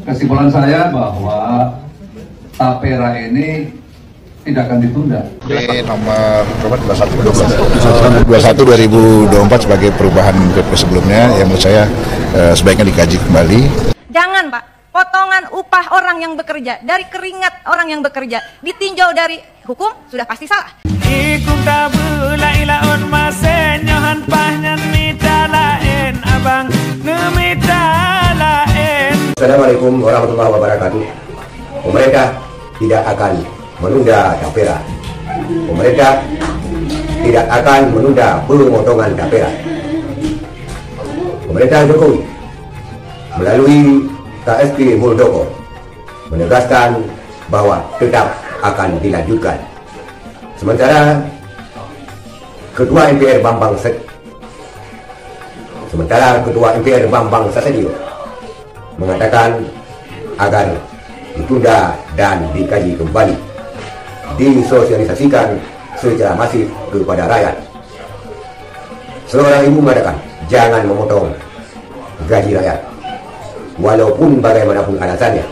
Kesimpulan saya bahwa tapera ini tidak akan ditunda. Ini nomor 21/2024 sebagai perubahan PP sebelumnya yang menurut saya sebaiknya dikaji kembali. Jangan Pak, potongan upah orang yang bekerja, dari keringat orang yang bekerja, ditinjau dari hukum sudah pasti salah. Assalamualaikum warahmatullahi wabarakatuh. Pemerintah tidak akan menunda tapera. Pemerintah tidak akan menunda pemotongan tapera. Pemerintah Jokowi melalui KSP Muldoko menegaskan bahwa tetap akan dilanjutkan. Sementara Ketua MPR Bambang Susatyo mengatakan agar ditunda dan dikaji kembali, disosialisasikan secara masif kepada rakyat. Seorang ibu mengatakan jangan memotong gaji rakyat, walaupun bagaimanapun alasannya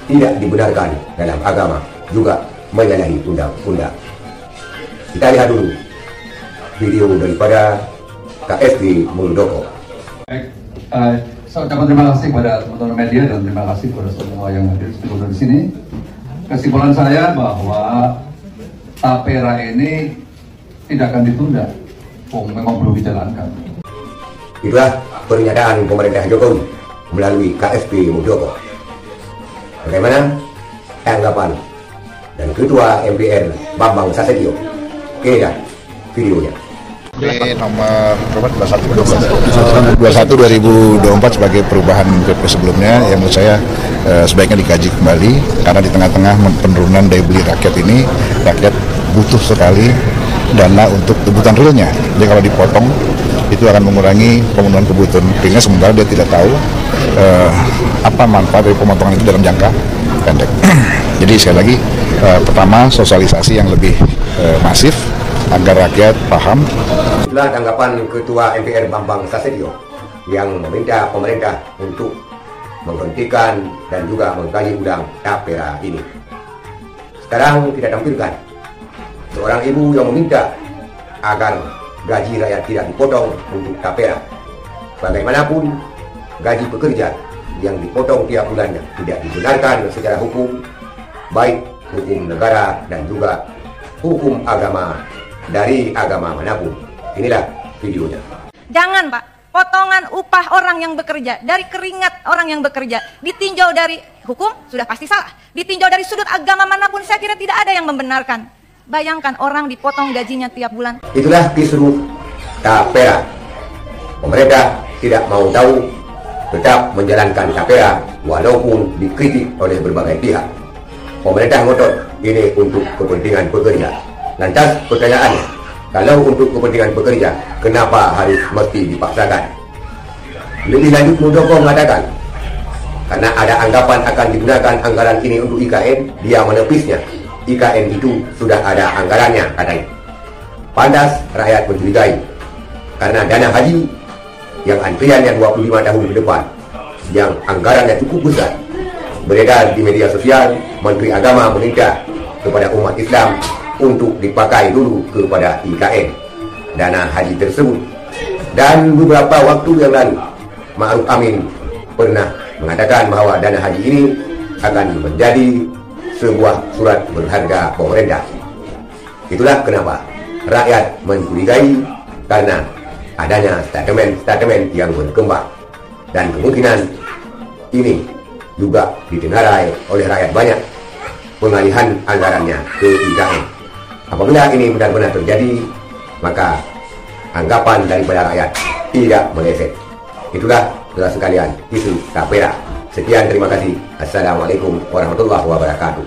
tidak dibenarkan dalam agama, juga menyalahi undang-undang. Kita lihat dulu video daripada KSP Muldoko. Saya ucapkan terima kasih kepada teman-teman media dan terima kasih kepada semua yang hadir di sini. Kesimpulan saya bahwa tapera ini tidak akan ditunda, memang belum dijalankan. Itulah pernyataan pemerintah Jokowi melalui KSP Muldoko. Bagaimana tanggapan dan Ketua MPR Bambang Susatyo? Inilah videonya. Ini nomor 21/2024 sebagai perubahan PP sebelumnya yang menurut saya sebaiknya dikaji kembali, karena di tengah-tengah penurunan daya beli rakyat ini, rakyat butuh sekali dana untuk kebutuhan realnya. Jadi kalau dipotong itu akan mengurangi pemenuhan kebutuhan realnya, sementara dia tidak tahu apa manfaat dari pemotongan itu dalam jangka pendek. Jadi sekali lagi, pertama sosialisasi yang lebih masif agar rakyat paham. Itulah tanggapan Ketua MPR Bambang Susatyo yang meminta pemerintah untuk menghentikan dan juga mengkaji ulang tapera ini. Sekarang kita tampilkan seorang ibu yang meminta agar gaji rakyat tidak dipotong untuk tapera. Bagaimanapun gaji pekerja yang dipotong tiap bulannya tidak dibenarkan secara hukum, baik hukum negara dan juga hukum agama dari agama manapun. Inilah videonya. Jangan Pak, potongan upah orang yang bekerja, dari keringat orang yang bekerja, ditinjau dari hukum sudah pasti salah. Ditinjau dari sudut agama manapun saya kira tidak ada yang membenarkan. Bayangkan orang dipotong gajinya tiap bulan. Itulah kisruh tapera. Pemerintah tidak mau tahu, tetap menjalankan tapera walaupun dikritik oleh berbagai pihak. Pemerintah ngotot ini untuk kepentingan pekerja. Lantas pertanyaannya, kalau untuk kepentingan pekerja, kenapa harus mesti dipaksakan? Lebih lanjut Muldoko mengatakan, karena ada anggapan akan digunakan anggaran ini untuk IKN, dia menepisnya. IKN itu sudah ada anggarannya, katanya. Pantas rakyat mencurigai, karena dana haji yang antriannya 25 tahun ke depan, yang anggarannya cukup besar, beredar di media sosial, Menteri Agama meminta kepada umat Islam untuk dipakai dulu kepada IKN dana haji tersebut. Dan beberapa waktu yang lalu Ma'ruf Amin pernah mengatakan bahwa dana haji ini akan menjadi sebuah surat berharga pemerintah. Itulah kenapa rakyat mencurigai, karena adanya statement yang berkembang, dan kemungkinan ini juga ditengarai oleh rakyat banyak pengalihan anggarannya ke IKN. Apabila ini benar-benar terjadi, maka anggapan daripada rakyat tidak meleset. Itulah saudara sekalian isu tapera. Sekian, terima kasih. Assalamualaikum warahmatullahi wabarakatuh.